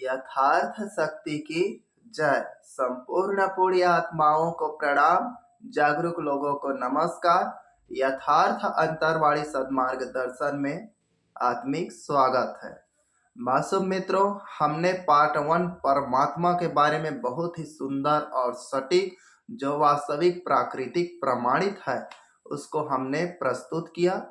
यथार्थ शक्ति की जय। संपूर्ण पुण्य आत्माओं को प्रणाम, जागरूक लोगों को नमस्कार। यथार्थ अंतरवाणी सद्मार्ग दर्शन में आत्मिक स्वागत है। मासूम मित्रों, हमने पार्ट 1 परमात्मा के बारे में बहुत ही सुंदर और सटीक, जो वास्तविक प्राकृतिक प्रमाणित है, उसको हमने प्रस्तुत किया।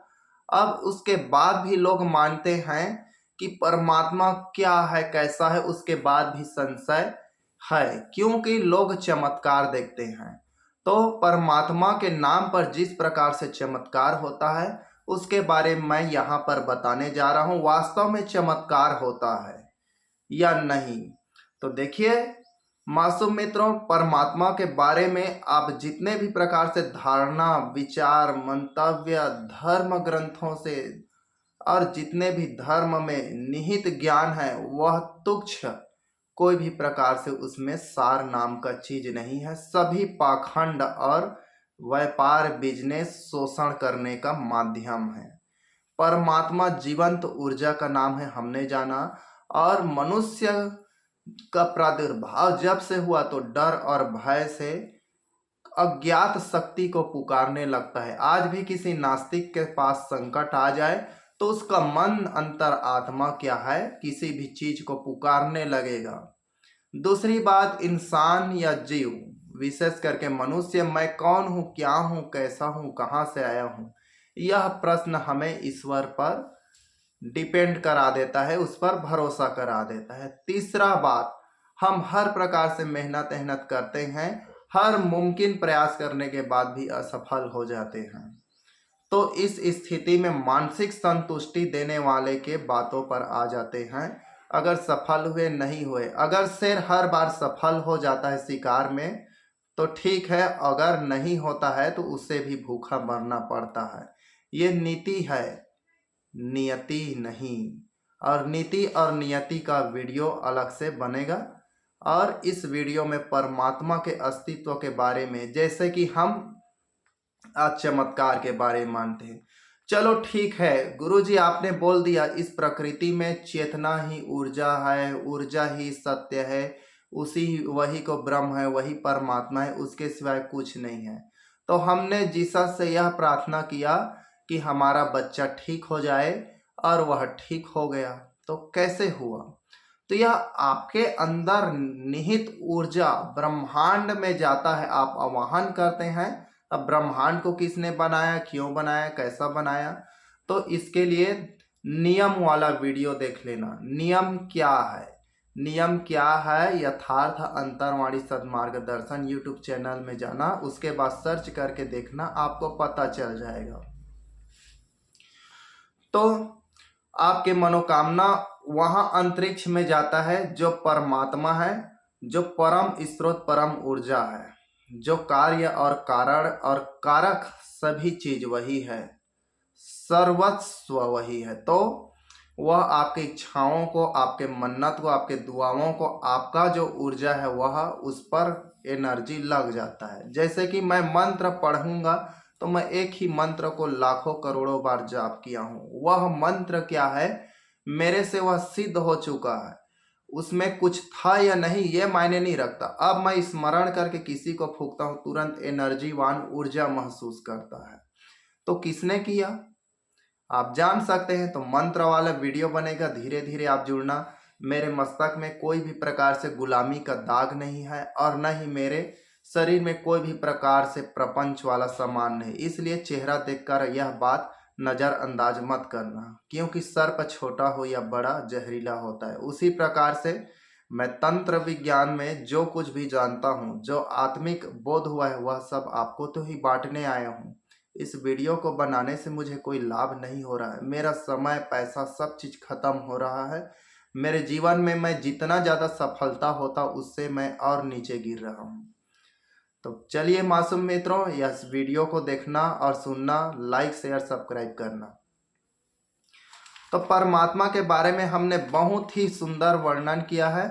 अब उसके बाद भी लोग मानते हैं कि परमात्मा क्या है, कैसा है, उसके बाद भी संशय है, क्योंकि लोग चमत्कार देखते हैं। तो परमात्मा के नाम पर जिस प्रकार से चमत्कार होता है, उसके बारे में मैं यहाँ पर बताने जा रहा हूँ। वास्तव में चमत्कार होता है या नहीं? तो देखिए मासूम मित्रों, परमात्मा के बारे में आप जितने भी प्रकार से धारणा, विचार, मंतव्य, धर्म ग्रंथों से और जितने भी धर्म में निहित ज्ञान है, वह तुच्छ, कोई भी प्रकार से उसमें सार नाम का चीज नहीं है। सभी पाखंड और व्यापार, बिजनेस, शोषण करने का माध्यम है। परमात्मा जीवंत ऊर्जा का नाम है, हमने जाना। और मनुष्य का प्रादुर्भाव जब से हुआ तो डर और भय से अज्ञात शक्ति को पुकारने लगता है। आज भी किसी नास्तिक के पास संकट आ जाए तो उसका मन, अंतर आत्मा क्या है, किसी भी चीज को पुकारने लगेगा। दूसरी बात, इंसान या जीव, विशेष करके मनुष्य, मैं कौन हूँ, क्या हूँ, कैसा हूँ, कहाँ से आया हूँ, यह प्रश्न हमें ईश्वर पर डिपेंड करा देता है, उस पर भरोसा करा देता है। तीसरा बात, हम हर प्रकार से मेहनत करते हैं, हर मुमकिन प्रयास करने के बाद भी असफल हो जाते हैं। तो इस स्थिति में मानसिक संतुष्टि देने वाले के बातों पर आ जाते हैं। अगर सफल हुए, नहीं हुए, अगर शेर हर बार सफल हो जाता है शिकार में तो ठीक है, अगर नहीं होता है तो उसे भी भूखा मरना पड़ता है। ये नीति है, नियति नहीं। और नीति और नियति का वीडियो अलग से बनेगा। और इस वीडियो में परमात्मा के अस्तित्व के बारे में, जैसे कि हम आज चमत्कार के बारे में मानते हैं। चलो ठीक है गुरुजी, आपने बोल दिया इस प्रकृति में चेतना ही ऊर्जा है, ऊर्जा ही सत्य है, वही को ब्रह्म है, वही परमात्मा है, उसके सिवाय कुछ नहीं है। तो हमने जीसस से यह प्रार्थना किया कि हमारा बच्चा ठीक हो जाए, और वह ठीक हो गया। तो कैसे हुआ? तो यह आपके अंदर निहित ऊर्जा ब्रह्मांड में जाता है, आप आवाहन करते हैं। अब ब्रह्मांड को किसने बनाया, क्यों बनाया, कैसा बनाया, तो इसके लिए नियम वाला वीडियो देख लेना। नियम क्या है, नियम क्या है, यथार्थ अंतरवाणी सद्मार्ग दर्शन यूट्यूब चैनल में जाना, उसके बाद सर्च करके देखना, आपको पता चल जाएगा। तो आपके मनोकामना वहां अंतरिक्ष में जाता है, जो परमात्मा है, जो परम स्रोत, परम ऊर्जा है, जो कार्य और कारण और कारक सभी चीज वही है, सर्वस्व वही है। तो वह आपकी इच्छाओं को, आपके मन्नत को, आपके दुआओं को, आपका जो ऊर्जा है वह उस पर एनर्जी लग जाता है। जैसे कि मैं मंत्र पढ़ूंगा तो मैं एक ही मंत्र को लाखों करोड़ों बार जाप किया हूँ, वह मंत्र क्या है, मेरे से वह सिद्ध हो चुका है, उसमें कुछ था या नहीं ये मायने नहीं रखता। अब मैं स्मरण करके किसी को फूंकता हूँ, तुरंत एनर्जीवान ऊर्जा महसूस करता है। तो किसने किया आप जान सकते हैं। तो मंत्र वाला वीडियो बनेगा, धीरे धीरे आप जुड़ना। मेरे मस्तक में कोई भी प्रकार से गुलामी का दाग नहीं है, और न ही मेरे शरीर में कोई भी प्रकार से प्रपंच वाला सामान नहीं। इसलिए चेहरा देखकर यह बात नज़रअंदाज मत करना, क्योंकि सर्प छोटा हो या बड़ा जहरीला होता है। उसी प्रकार से मैं तंत्र विज्ञान में जो कुछ भी जानता हूँ, जो आत्मिक बोध हुआ है, वह सब आपको तो ही बांटने आया हूँ। इस वीडियो को बनाने से मुझे कोई लाभ नहीं हो रहा है, मेरा समय, पैसा, सब चीज़ खत्म हो रहा है। मेरे जीवन में मैं जितना ज़्यादा सफलता होता, उससे मैं और नीचे गिर रहा हूँ। तो चलिए मासूम मित्रों, इस वीडियो को देखना और सुनना, लाइक, शेयर, सब्सक्राइब करना। तो परमात्मा के बारे में हमने बहुत ही सुंदर वर्णन किया है,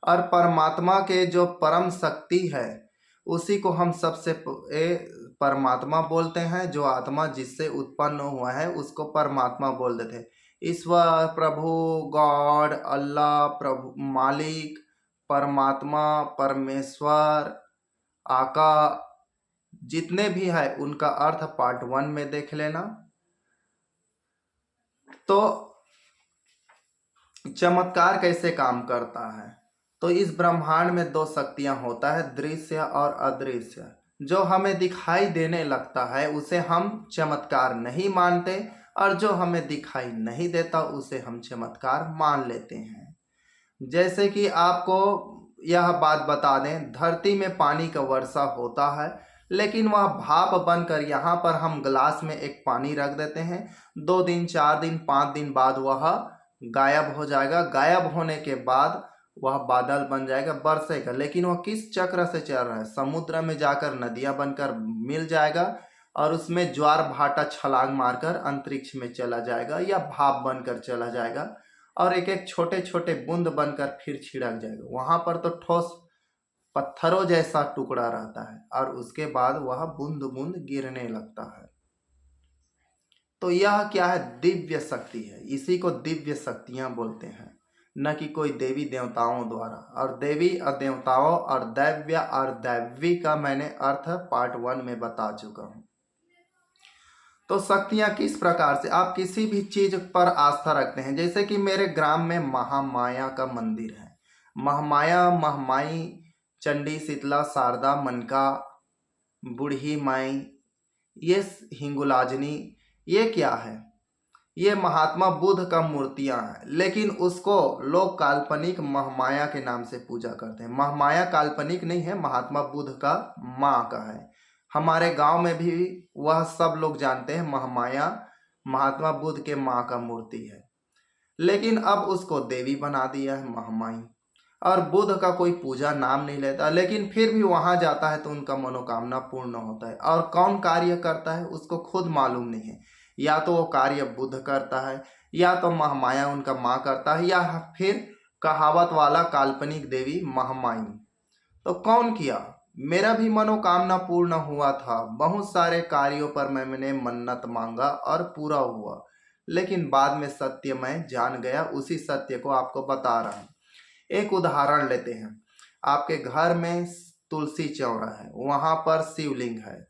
और परमात्मा के जो परम शक्ति है उसी को हम सबसे परमात्मा बोलते हैं। जो आत्मा जिससे उत्पन्न हुआ है उसको परमात्मा बोल देते हैं। ईश्वर, प्रभु, गॉड, अल्लाह, प्रभु, मालिक, परमात्मा, परमेश्वर, आका, जितने भी है उनका अर्थ पार्ट 1 में देख लेना। तो चमत्कार कैसे काम करता है? तो इस ब्रह्मांड में दो शक्तियां होता है, दृश्य और अदृश्य। जो हमें दिखाई देने लगता है उसे हम चमत्कार नहीं मानते, और जो हमें दिखाई नहीं देता उसे हम चमत्कार मान लेते हैं। जैसे कि आपको यह बात बता दें, धरती में पानी का वर्षा होता है, लेकिन वह भाप बनकर यहाँ पर हम गिलास में एक पानी रख देते हैं, 2 दिन 4 दिन 5 दिन बाद वह गायब हो जाएगा। गायब होने के बाद वह बादल बन जाएगा, बरसेगा। लेकिन वह किस चक्र से चल रहा है? समुद्र में जाकर नदियां बनकर मिल जाएगा, और उसमें ज्वार भाटा छलांग मारकर अंतरिक्ष में चला जाएगा, या भाप बनकर चला जाएगा, और एक एक छोटे छोटे बूंद बनकर फिर छिड़क जाएगा। वहां पर तो ठोस पत्थरों जैसा टुकड़ा रहता है, और उसके बाद वह बूंद बूंद गिरने लगता है। तो यह क्या है? दिव्य शक्ति है। इसी को दिव्य शक्तियां बोलते हैं, न कि कोई देवी देवताओं द्वारा। और देवी और देवताओं और दैव्य और दैवी का मैंने अर्थ पार्ट 1 में बता चुका हूं। तो शक्तियां किस प्रकार से? आप किसी भी चीज पर आस्था रखते हैं, जैसे कि मेरे ग्राम में महामाया का मंदिर है। महामाया, महामाई, चंडी, शीतला, शारदा, मनका, बूढ़ी माई, ये हिंगुलाजनी, ये क्या है? ये महात्मा बुद्ध का मूर्तियां हैं, लेकिन उसको लोग काल्पनिक महामाया के नाम से पूजा करते हैं। महामाया काल्पनिक नहीं है, महात्मा बुद्ध का माँ का है। हमारे गांव में भी वह सब लोग जानते हैं, महामाया महात्मा बुद्ध के माँ का मूर्ति है। लेकिन अब उसको देवी बना दिया है, महामाई। और बुद्ध का कोई पूजा नाम नहीं लेता, लेकिन फिर भी वहां जाता है तो उनका मनोकामना पूर्ण होता है। और कौन कार्य करता है उसको खुद मालूम नहीं है। या तो वो कार्य बुद्ध करता है, या तो महामाया उनका माँ करता है, या फिर कहावत वाला काल्पनिक देवी महामाई। तो कौन किया? मेरा भी मनोकामना पूर्ण हुआ था। बहुत सारे कार्यों पर मैंने मन्नत मांगा और पूरा हुआ, लेकिन बाद में सत्य मैं जान गया। उसी सत्य को आपको बता रहा हूँ। एक उदाहरण लेते हैं। आपके घर में तुलसी चौरा है, वहां पर शिवलिंग है।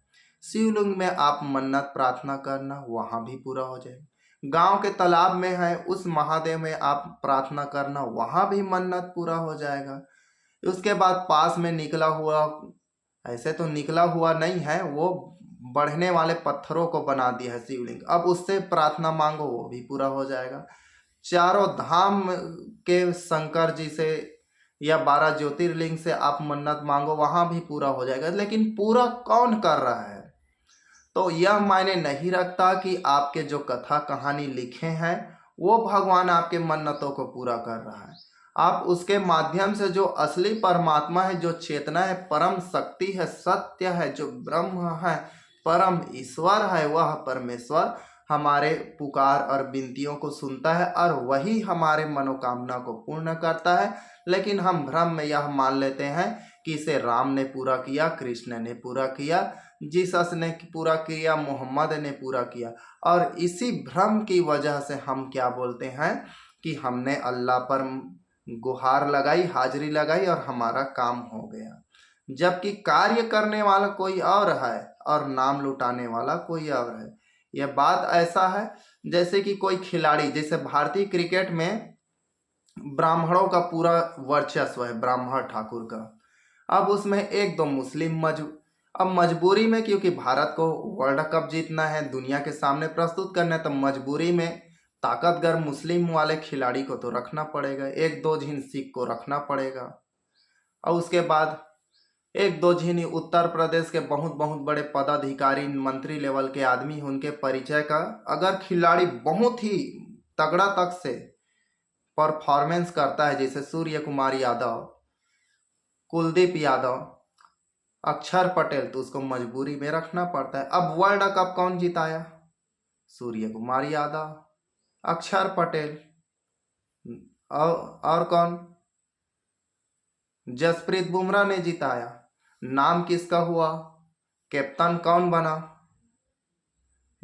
शिवलिंग में आप मन्नत प्रार्थना करना, वहां भी पूरा हो जाए। गांव के तालाब में है, उस महादेव में आप प्रार्थना करना, वहां भी मन्नत पूरा हो जाएगा। उसके बाद पास में निकला हुआ, ऐसे तो निकला हुआ नहीं है, वो बढ़ने वाले पत्थरों को बना दिया है शिवलिंग, अब उससे प्रार्थना मांगो, वो भी पूरा हो जाएगा। चारों धाम के शंकर जी से या 12 ज्योतिर्लिंग से आप मन्नत मांगो, वहां भी पूरा हो जाएगा। लेकिन पूरा कौन कर रहा है? तो यह मायने नहीं रखता कि आपके जो कथा कहानी लिखे हैं वो भगवान आपके मन्नतों को पूरा कर रहा है। आप उसके माध्यम से जो असली परमात्मा है, जो चेतना है, परम शक्ति है, सत्य है, जो ब्रह्म है, परम ईश्वर है, वह परमेश्वर हमारे पुकार और विनतियों को सुनता है, और वही हमारे मनोकामना को पूर्ण करता है। लेकिन हम भ्रम में यह मान लेते हैं कि इसे राम ने पूरा किया, कृष्ण ने पूरा किया, जीसस ने पूरा किया, मोहम्मद ने पूरा किया। और इसी भ्रम की वजह से हम क्या बोलते हैं कि हमने अल्लाह पर गुहार लगाई, हाजिरी लगाई, और हमारा काम हो गया। जबकि कार्य करने वाला कोई और है और नाम लुटाने वाला कोई और है। यह बात ऐसा है जैसे कि कोई खिलाड़ी, जैसे भारतीय क्रिकेट में ब्राह्मणों का पूरा वर्चस्व है, ब्राह्मण ठाकुर का। अब उसमें एक दो मुस्लिम अब मजबूरी में, क्योंकि भारत को वर्ल्ड कप जीतना है, दुनिया के सामने प्रस्तुत करना है, तो मजबूरी में ताकतवर मुस्लिम वाले खिलाड़ी को तो रखना पड़ेगा, एक दो झिन सिख को रखना पड़ेगा। और उसके बाद एक दो झिन उत्तर प्रदेश के बहुत बहुत बड़े पदाधिकारी, मंत्री लेवल के आदमी, उनके परिचय का अगर खिलाड़ी बहुत ही तगड़ा तक से परफॉर्मेंस करता है, जैसे सूर्य कुमार यादव, कुलदीप यादव, अक्षर पटेल, तो उसको मजबूरी में रखना पड़ता है। अब वर्ल्ड कप कौन जिताया? सूर्य कुमार यादव, अक्षर पटेल, और कौन? जसप्रीत बुमराह ने जिताया। नाम किसका हुआ? कैप्टन कौन बना?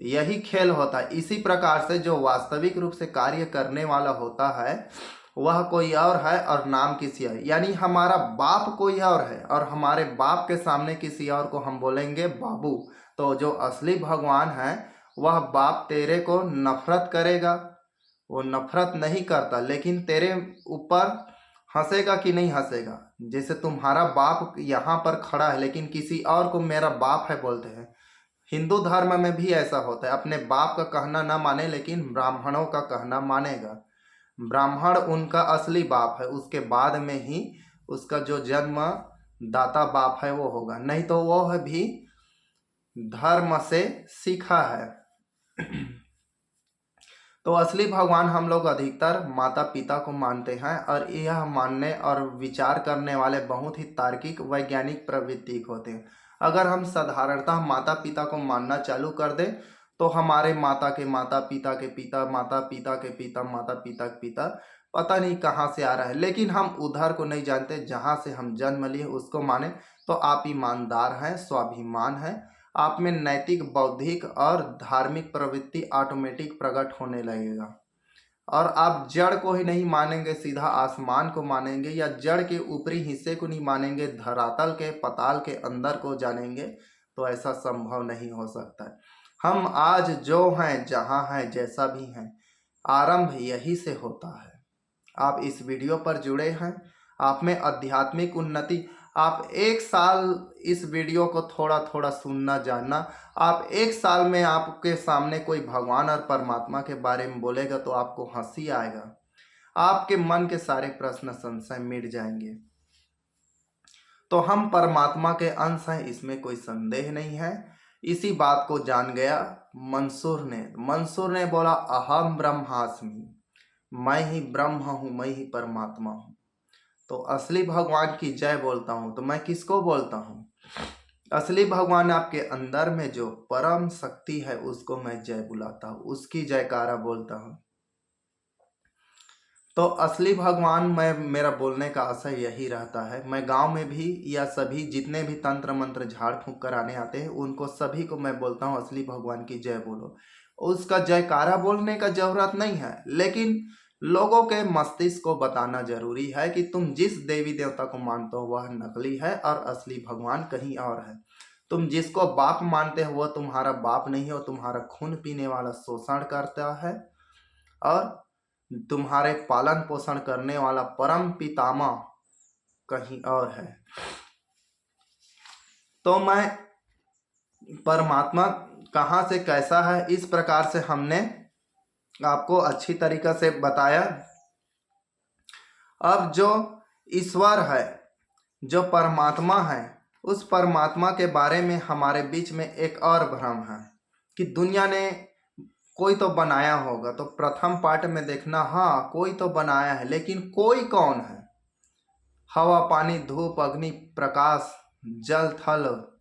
यही खेल होता है। इसी प्रकार से जो वास्तविक रूप से कार्य करने वाला होता है वह कोई और है और नाम किसी और, यानी हमारा बाप कोई और है और हमारे बाप के सामने किसी और को हम बोलेंगे बाबू। तो जो असली भगवान है वह बाप तेरे को नफरत करेगा, वो नफरत नहीं करता, लेकिन तेरे ऊपर हंसेगा कि नहीं हंसेगा। जैसे तुम्हारा बाप यहाँ पर खड़ा है लेकिन किसी और को मेरा बाप है बोलते हैं। हिंदू धर्म में भी ऐसा होता है, अपने बाप का कहना ना माने लेकिन ब्राह्मणों का कहना मानेगा। ब्राह्मण उनका असली बाप है, उसके बाद में ही उसका जो जन्म दाता बाप है वो होगा, नहीं तो वो भी धर्म से सीखा है। तो असली भगवान हम लोग अधिकतर माता पिता को मानते हैं और यह मानने और विचार करने वाले बहुत ही तार्किक वैज्ञानिक प्रवृत्ति होते हैं। अगर हम साधारणतः माता पिता को मानना चालू कर दें तो हमारे माता के पिता के पिता, माता पिता के पिता, माता पिता के पिता, पता नहीं कहाँ से आ रहा है, लेकिन हम उधर को नहीं जानते जहाँ से हम जन्म लिए उसको माने। तो आप ईमानदार हैं, स्वाभिमान है, आप में नैतिक, बौद्धिक और धार्मिक प्रवृत्ति ऑटोमेटिक प्रकट होने लगेगा और आप जड़ को ही नहीं मानेंगे, सीधा आसमान को मानेंगे, या जड़ के ऊपरी हिस्से को नहीं मानेंगे, धरातल के पताल के अंदर को जानेंगे। तो ऐसा संभव नहीं हो सकता है। हम आज जो हैं, जहाँ हैं, जैसा भी हैं, आरंभ यही से होता है। आप इस वीडियो पर जुड़े हैं, आप में आध्यात्मिक उन्नति, आप एक साल इस वीडियो को थोड़ा थोड़ा सुनना जानना, आप एक साल में आपके सामने कोई भगवान और परमात्मा के बारे में बोलेगा तो आपको हंसी आएगा, आपके मन के सारे प्रश्न संशय मिट जाएंगे। तो हम परमात्मा के अंश हैं, इसमें कोई संदेह नहीं है। इसी बात को जान गया मंसूर ने बोला अहम ब्रह्मास्मि, मैं ही ब्रह्म हूँ, मैं ही परमात्मा हूँ। तो असली भगवान की जय बोलता हूँ तो मैं किसको बोलता हूँ? असली भगवान आपके अंदर में जो परम शक्ति है उसको मैं जय बुलाता हूँ, उसकी जयकारा बोलता हूँ। तो असली भगवान मैं, मेरा बोलने का आशय यही रहता है। मैं गांव में भी या सभी जितने भी तंत्र मंत्र झाड़ फूंक कराने आते हैं उनको सभी को मैं बोलता हूँ असली भगवान की जय बोलो। उसका जयकारा बोलने का जरूरत नहीं है, लेकिन लोगों के मस्तिष्क को बताना जरूरी है कि तुम जिस देवी देवता को मानते हो वह नकली है और असली भगवान कहीं और है। तुम जिसको बाप मानते हो वो तुम्हारा बाप नहीं हो, तुम्हारा खून पीने वाला शोषण करता है और तुम्हारे पालन पोषण करने वाला परम पितामह कहीं और है। तो मैं परमात्मा कहाँ से कैसा है इस प्रकार से हमने आपको अच्छी तरीक़ा से बताया। अब जो ईश्वर है, जो परमात्मा है, उस परमात्मा के बारे में हमारे बीच में एक और भ्रम है कि दुनिया ने कोई तो बनाया होगा। तो प्रथम पार्ट में देखना, हाँ कोई तो बनाया है, लेकिन कोई कौन है? हवा, पानी, धूप, अग्नि, प्रकाश, जल, थल,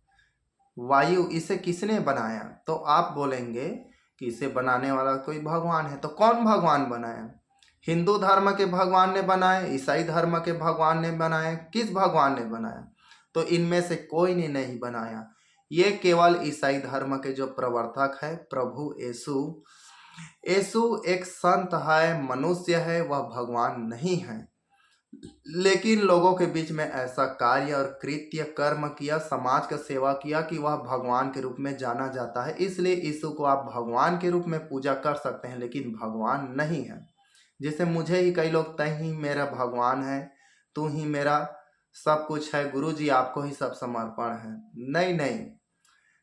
वायु, इसे किसने बनाया? तो आप बोलेंगे कि इसे बनाने वाला कोई भगवान है। तो कौन भगवान बनाया? हिंदू धर्म के भगवान ने बनाए, ईसाई धर्म के भगवान ने बनाए, किस भगवान ने बनाया? तो इनमें से कोई ने नहीं बनाया। ये केवल ईसाई धर्म के जो प्रवर्तक है प्रभु यीशु एक संत है, मनुष्य है, वह भगवान नहीं है। लेकिन लोगों के बीच में ऐसा कार्य और कृत्य कर्म किया, समाज का सेवा किया कि वह भगवान के रूप में जाना जाता है। इसलिए यीशु को आप भगवान के रूप में पूजा कर सकते हैं, लेकिन भगवान नहीं है। जैसे मुझे ही कई लोग तय ही मेरा भगवान है, तू ही मेरा सब कुछ है, गुरु जी आपको ही सब समर्पण है। नहीं नहीं,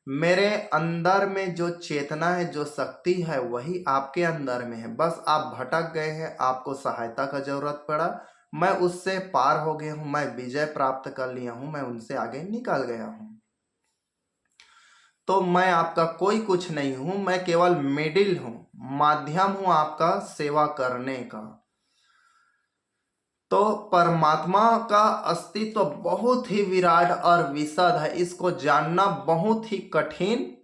मेरे अंदर में जो चेतना है, जो शक्ति है, वही आपके अंदर में है। बस आप भटक गए हैं, आपको सहायता का जरूरत पड़ा, मैं उससे पार हो गया हूँ, मैं विजय प्राप्त कर लिया हूँ, मैं उनसे आगे निकल गया हूँ। तो मैं आपका कोई कुछ नहीं हूँ, मैं केवल मिडिल हूँ, माध्यम हूँ आपका सेवा करने का। तो परमात्मा का अस्तित्व बहुत ही विराट और विशद है, इसको जानना बहुत ही कठिन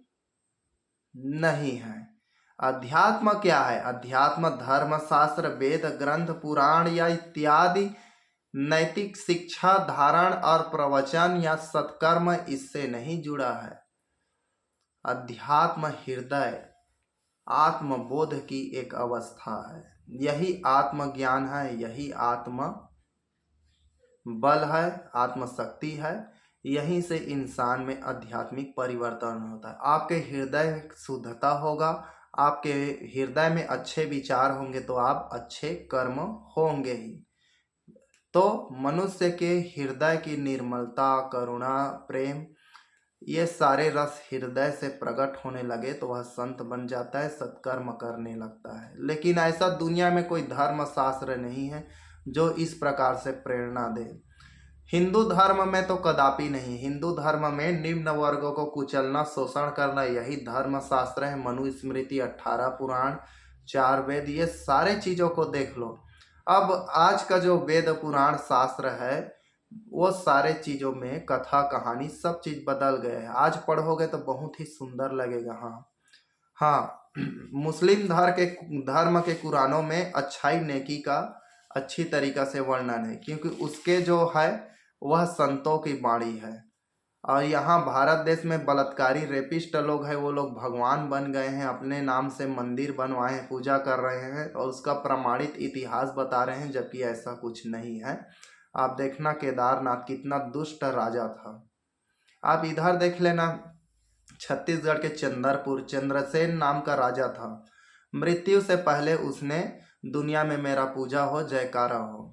नहीं है। अध्यात्म क्या है? अध्यात्म धर्म, शास्त्र, वेद, ग्रंथ, पुराण या इत्यादि नैतिक शिक्षा, धारण और प्रवचन या सत्कर्म इससे नहीं जुड़ा है। अध्यात्म हृदय, आत्मबोध की एक अवस्था है। यही आत्मज्ञान है, यही आत्म बल है, आत्मशक्ति है। यहीं से इंसान में आध्यात्मिक परिवर्तन होता है। आपके हृदय शुद्धता होगा, आपके हृदय में अच्छे विचार होंगे तो आप अच्छे कर्म होंगे ही। तो मनुष्य के हृदय की निर्मलता, करुणा, प्रेम, ये सारे रस हृदय से प्रकट होने लगे तो वह संत बन जाता है, सत्कर्म करने लगता है। लेकिन ऐसा दुनिया में कोई धर्म शास्त्र नहीं है जो इस प्रकार से प्रेरणा दे। हिंदू धर्म में तो कदापि नहीं। हिंदू धर्म में निम्न वर्गों को कुचलना, शोषण करना, यही धर्म शास्त्र है। मनुस्मृति, 18 पुराण, 4 वेद, ये सारे चीजों को देख लो। अब आज का जो वेद पुराण शास्त्र है वो सारे चीजों में कथा कहानी सब चीज बदल गए हैं। आज पढ़ोगे तो बहुत ही सुंदर लगेगा। हाँ हाँ, मुस्लिम धर्म के कुरानों में अच्छाई नेकी का अच्छी तरीका से वर्णन है, क्योंकि उसके जो है वह संतों की वाणी है। और यहाँ भारत देश में बलात्कारी रेपिस्ट लोग हैं, वो लोग भगवान बन गए हैं, अपने नाम से मंदिर बनवाए हैं, पूजा कर रहे हैं और उसका प्रमाणित इतिहास बता रहे हैं, जबकि ऐसा कुछ नहीं है। आप देखना केदारनाथ कितना दुष्ट राजा था। आप इधर देख लेना, छत्तीसगढ़ के चंद्रपुर, चंद्रसेन नाम का राजा था। मृत्यु से पहले उसने दुनिया में मेरा पूजा हो, जयकारा हो।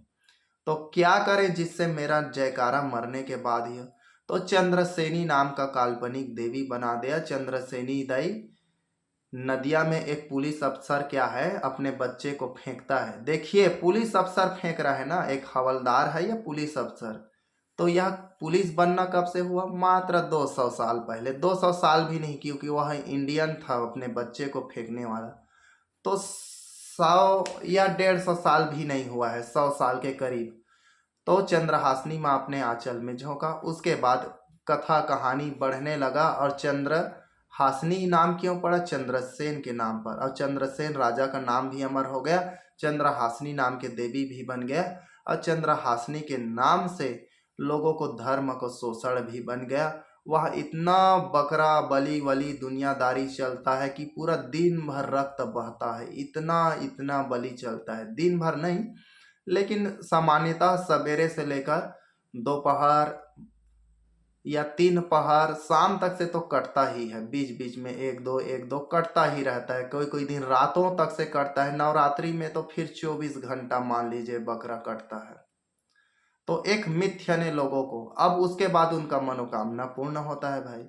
तो क्या करें जिससे मेरा जयकारा मरने के बाद ही हो? तो चंद्रसेनी नाम का काल्पनिक देवी बना दिया। चंद्रसेनी दई नदिया में एक पुलिस अफसर क्या है, अपने बच्चे को फेंकता है। देखिए, पुलिस अफसर फेंक रहा है ना, एक हवलदार है या पुलिस अफसर। तो यह पुलिस बनना कब से हुआ? मात्र 200 साल पहले। 200 साल भी नहीं, क्योंकि वह इंडियन था, अपने बच्चे को फेंकने वाला। तो 100 या 150 साल भी नहीं हुआ है, 100 साल के करीब। तो चंद्रहासिनी माँ अपने आंचल में झोंका। उसके बाद कथा कहानी बढ़ने लगा और चंद्रहासिनी नाम क्यों पड़ा? चंद्रसेन के नाम पर। और चंद्रसेन राजा का नाम भी अमर हो गया, चंद्रहासिनी नाम के देवी भी बन गया। और चंद्रहासिनी के नाम से लोगों को धर्म को शोषण भी बन गया। वह इतना बकरा बली वली दुनियादारी चलता है कि पूरा दिन भर रक्त बहता है। इतना इतना बलि चलता है, दिन भर नहीं लेकिन सामान्यतः सवेरे से लेकर दोपहर या 3 पहर शाम तक से तो कटता ही है। बीच बीच में एक दो कटता ही रहता है। कोई कोई दिन रातों तक से कटता है। नवरात्रि में तो फिर 24 घंटा मान लीजिए बकरा कटता है। तो एक मिथ्या ने लोगों को, अब उसके बाद उनका मनोकामना पूर्ण होता है। भाई,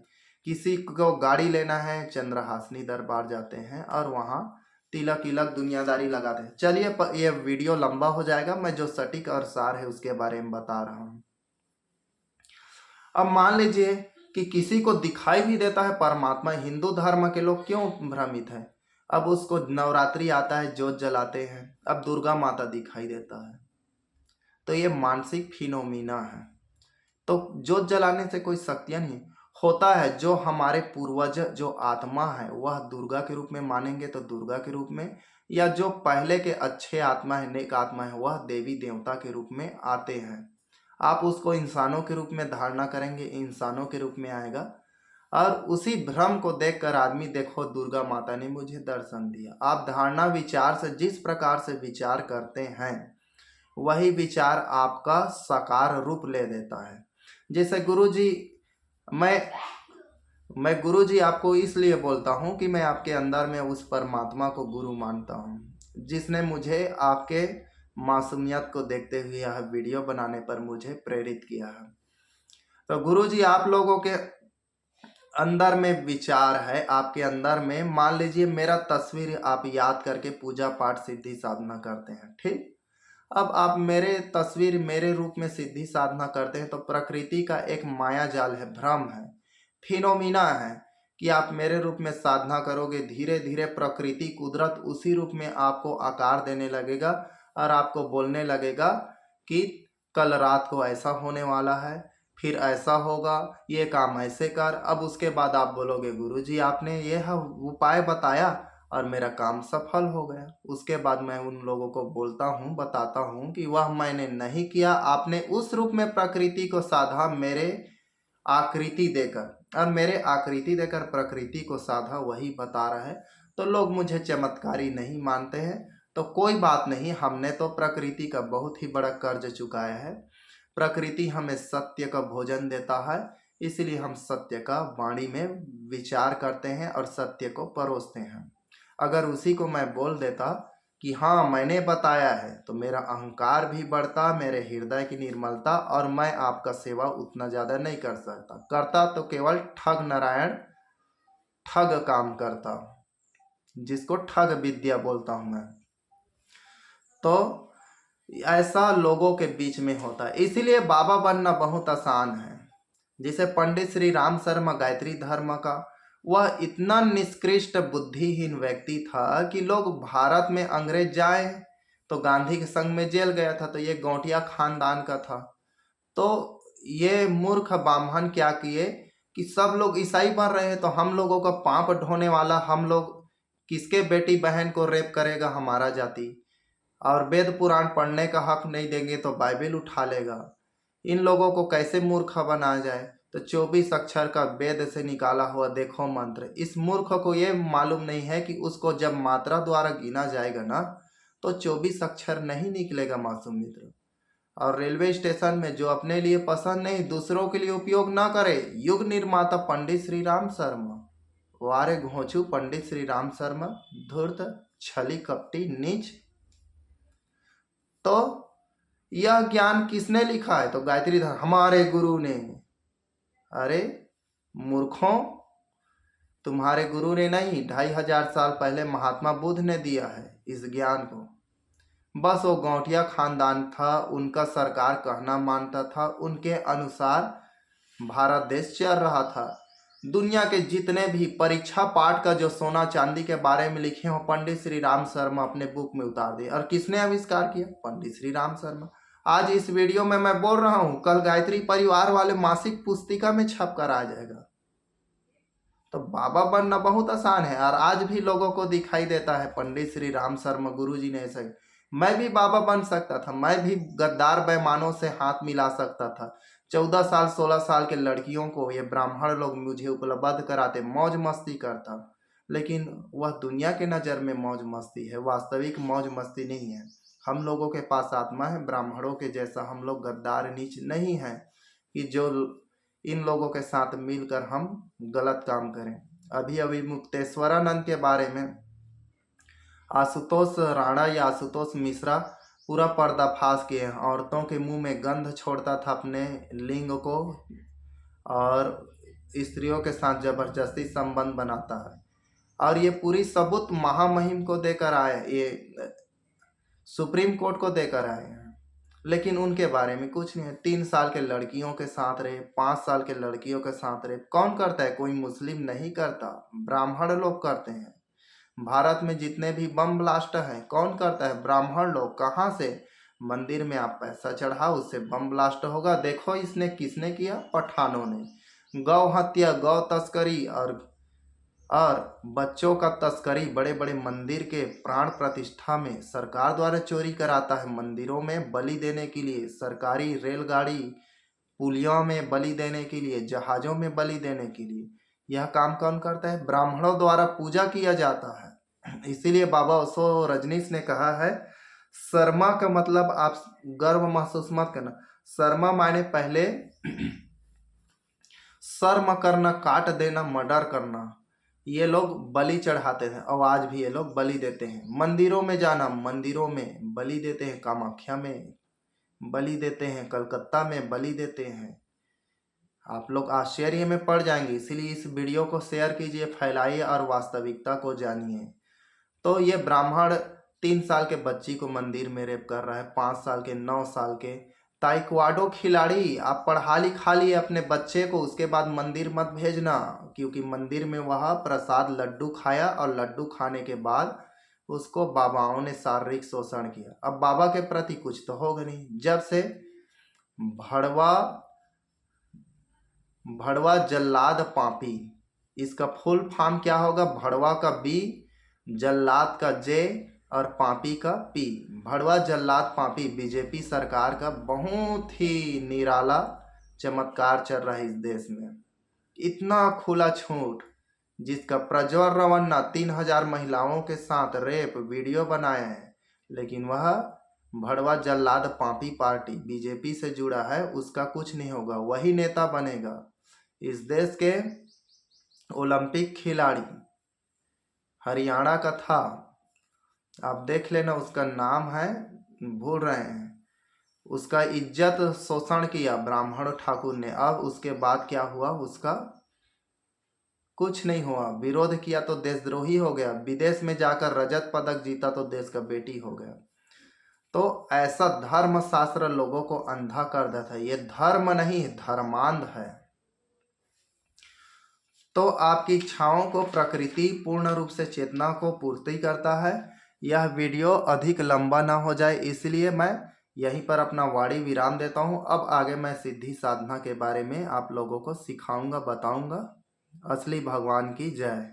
किसी को गाड़ी लेना है, चंद्रहासिनी दरबार जाते हैं और वहाँ तिलक इलक दुनियादारी लगाते हैं। चलिए, ये वीडियो लंबा हो जाएगा, मैं जो सटीक और सार है उसके बारे में बता रहा हूँ। अब मान लीजिए कि किसी को दिखाई भी देता है परमात्मा। हिंदू धर्म के लोग क्यों भ्रमित हैं? अब उसको नवरात्रि आता है, जोत जलाते हैं, अब दुर्गा माता दिखाई देता है। तो ये मानसिक फिनोमिना है। तो जोत जलाने से कोई शक्तियाँ नहीं होता है। जो हमारे पूर्वज, जो आत्मा है, वह दुर्गा के रूप में मानेंगे तो दुर्गा के रूप में, या जो पहले के अच्छे आत्मा है, नेक आत्मा है, वह देवी देवता के रूप में आते हैं। आप उसको इंसानों के रूप में धारणा करेंगे, इंसानों के रूप में आएगा। और उसी भ्रम को देखकर आदमी, देखो दुर्गा माता ने मुझे दर्शन दिया। आप धारणा विचार से जिस प्रकार से विचार करते हैं वही विचार आपका साकार रूप ले देता है। जैसे गुरुजी, मैं गुरुजी आपको इसलिए बोलता हूँ कि मैं आपके अंदर में उस परमात्मा को गुरु मानता हूँ जिसने मुझे आपके मासूमियत को देखते हुए यह वीडियो बनाने पर मुझे प्रेरित किया है। तो गुरुजी, आप लोगों के अंदर में विचार है, आपके अंदर में मान लीजिए मेरा तस्वीर आप याद करके पूजा पाठ सिद्धि साधना करते हैं, ठीक। अब आप मेरे तस्वीर, मेरे रूप में सिद्धि साधना करते हैं तो प्रकृति का एक माया जाल है, भ्रम है, फिनोमिना है कि आप मेरे रूप में साधना करोगे, धीरे धीरे प्रकृति, कुदरत उसी रूप में आपको आकार देने लगेगा और आपको बोलने लगेगा कि कल रात को ऐसा होने वाला है, फिर ऐसा होगा, ये काम ऐसे कर। अब उसके बाद आप बोलोगे गुरुजी आपने यह उपाय बताया और मेरा काम सफल हो गया। उसके बाद मैं उन लोगों को बोलता हूँ, बताता हूँ कि वह मैंने नहीं किया, आपने उस रूप में प्रकृति को साधा मेरे आकृति देकर, और मेरे आकृति देकर प्रकृति को साधा, वही बता रहा है। तो लोग मुझे चमत्कारी नहीं मानते हैं। तो कोई बात नहीं, हमने तो प्रकृति का बहुत ही बड़ा कर्ज चुकाया है। प्रकृति हमें सत्य का भोजन देता है, इसलिए हम सत्य का वाणी में विचार करते हैं और सत्य को परोसते हैं। अगर उसी को मैं बोल देता कि हाँ मैंने बताया है, तो मेरा अहंकार भी बढ़ता, मेरे हृदय की निर्मलता, और मैं आपका सेवा उतना ज़्यादा नहीं कर सकता। करता तो केवल ठग नारायण ठग काम करता, जिसको ठग विद्या बोलता हूँ मैं। तो ऐसा लोगों के बीच में होता है, इसीलिए बाबा बनना बहुत आसान है। जिसे पंडित श्री राम शर्मा गायत्री धर्म का, वह इतना निष्कृष्ट बुद्धिहीन व्यक्ति था कि लोग भारत में अंग्रेज जाए तो गांधी के संग में जेल गया था, तो ये गौटिया खानदान का था। तो ये मूर्ख ब्राह्मण क्या किए कि सब लोग ईसाई बन रहे हैं तो हम लोगों का पाप ढोने वाला, हम लोग किसके बेटी बहन को रेप करेगा हमारा जाति, और वेद पुराण पढ़ने का हक नहीं देंगे तो बाइबल उठा लेगा। इन लोगों को कैसे मूर्ख बनाया जाए? तो 24 अक्षर का वेद से निकाला हुआ देखो मंत्र। इस मूर्ख को ये मालूम नहीं है कि उसको जब मात्रा द्वारा गिना जाएगा ना, तो 24 अक्षर नहीं निकलेगा मासूम मित्र। और रेलवे स्टेशन में जो अपने लिए पसंद नहीं दूसरों के लिए उपयोग ना करे, युग निर्माता पंडित श्री राम शर्मा, वारे घोंचू पंडित श्री राम शर्मा, धूर्त छली कपटी नीच। तो यह ज्ञान किसने लिखा है? तो गायत्री धर्म हमारे गुरु ने। अरे मूर्खों, तुम्हारे गुरु ने नहीं, 2500 साल पहले महात्मा बुद्ध ने दिया है इस ज्ञान को। बस वो गौटिया खानदान था, उनका सरकार कहना मानता था, उनके अनुसार भारत देश चल रहा था। दुनिया के जितने भी परीक्षा पाठ का जो सोना चांदी के बारे में लिखे हो, पंडित श्री राम शर्मा अपने बुक में उतार दिए। और किसने आविष्कार किया? पंडित श्री राम शर्मा। आज इस वीडियो में मैं बोल रहा हूँ, कल गायत्री परिवार वाले मासिक पुस्तिका में छप कर आ जाएगा। तो बाबा बनना बहुत आसान है, और आज भी लोगों को दिखाई देता है पंडित श्री राम शर्मा गुरु जी ने ऐसा। मैं भी बाबा बन सकता था, मैं भी गद्दार बेईमानों से हाथ मिला सकता था। 14 साल 16 साल के लड़कियों को ये ब्राह्मण लोग मुझे उपलब्ध कराते, मौज मस्ती करता। लेकिन वह दुनिया के नज़र में मौज मस्ती है, वास्तविक मौज मस्ती नहीं है। हम लोगों के पास आत्मा है, ब्राह्मणों के जैसा हम लोग गद्दार नीच नहीं है कि जो इन लोगों के साथ मिलकर हम गलत काम करें। अभी अभी मुक्तेश्वरानंद के बारे में आशुतोष राणा या आशुतोष मिश्रा पूरा पर्दाफाश किए हैं। औरतों के मुंह में गंध छोड़ता था अपने लिंग को, और स्त्रियों के साथ जबरदस्ती संबंध बनाता है, और ये पूरी सबूत महामहिम को देकर आए, ये सुप्रीम कोर्ट को देकर आए हैं। लेकिन उनके बारे में कुछ नहीं है। 3 साल के लड़कियों के साथ रहे, 5 साल के लड़कियों के साथ रहे। कौन करता है? कोई मुस्लिम नहीं करता, ब्राह्मण लोग करते हैं। भारत में जितने भी बम ब्लास्ट हैं, कौन करता है? ब्राह्मण लोग। कहाँ से? मंदिर में आप पैसा चढ़ाओ, उससे बम ब्लास्ट होगा। देखो इसने किसने किया? पठानों ने। गौ हत्या, गौ तस्करी और बच्चों का तस्करी बड़े बड़े मंदिर के प्राण प्रतिष्ठा में सरकार द्वारा चोरी कराता है। मंदिरों में बलि देने के लिए, सरकारी रेलगाड़ी पुलियों में बलि देने के लिए, जहाज़ों में बलि देने के लिए, यह काम कौन करता है? ब्राह्मणों द्वारा पूजा किया जाता है। इसीलिए बाबा ओशो रजनीश ने कहा है, शर्मा का मतलब आप गर्व महसूस मत करना। शर्मा मायने पहले शर्म करना, काट देना, मर्डर करना। ये लोग बलि चढ़ाते थे, और आज भी ये लोग बलि देते हैं। मंदिरों में जाना, मंदिरों में बलि देते हैं, कामाख्या में बलि देते हैं, कलकत्ता में बलि देते हैं। आप लोग आश्चर्य में पड़ जाएंगे। इसीलिए इस वीडियो को शेयर कीजिए, फैलाइए और वास्तविकता को जानिए। तो ये ब्राह्मण 3 साल के बच्ची को मंदिर में रेप कर रहा है, 5 साल के, 9 साल के। ताइक्वाडो खिलाड़ी, आप पढ़ा लिखा लिए अपने बच्चे को, उसके बाद मंदिर मत भेजना, क्योंकि मंदिर में वह प्रसाद लड्डू खाया, और लड्डू खाने के बाद उसको बाबाओं ने शारीरिक शोषण किया। अब बाबा के प्रति कुछ तो होगा नहीं। जब से भड़वा जल्लाद पापी, इसका फुल फॉर्म क्या होगा? भड़वा का बी, जल्लाद का जे, और पापी का पी। भड़वा जल्लाद पापी बीजेपी सरकार का बहुत ही निराला चमत्कार चल रहा है इस देश में। इतना खुला छूट जिसका प्रज्वल रवन्ना 3000 महिलाओं के साथ रेप वीडियो बनाए हैं, लेकिन वह भड़वा जल्लाद पापी पार्टी बीजेपी से जुड़ा है, उसका कुछ नहीं होगा, वही नेता बनेगा। इस देश के ओलंपिक खिलाड़ी हरियाणा का था, आप देख लेना, उसका नाम है, भूल रहे हैं, उसका इज्जत शोषण किया ब्राह्मण ठाकुर ने। अब उसके बाद क्या हुआ, उसका कुछ नहीं हुआ, विरोध किया तो देशद्रोही हो गया, विदेश में जाकर रजत पदक जीता तो देश का बेटी हो गया। तो ऐसा धर्म शास्त्र लोगों को अंधा कर देता है, ये धर्म नहीं धर्मांध है। तो आपकी इच्छाओं को प्रकृति पूर्ण रूप से चेतना को पूर्ति करता है। यह वीडियो अधिक लंबा ना हो जाए इसलिए मैं यहीं पर अपना वाणी विराम देता हूँ। अब आगे मैं सिद्धि साधना के बारे में आप लोगों को सिखाऊंगा, बताऊंगा। असली भगवान की जय।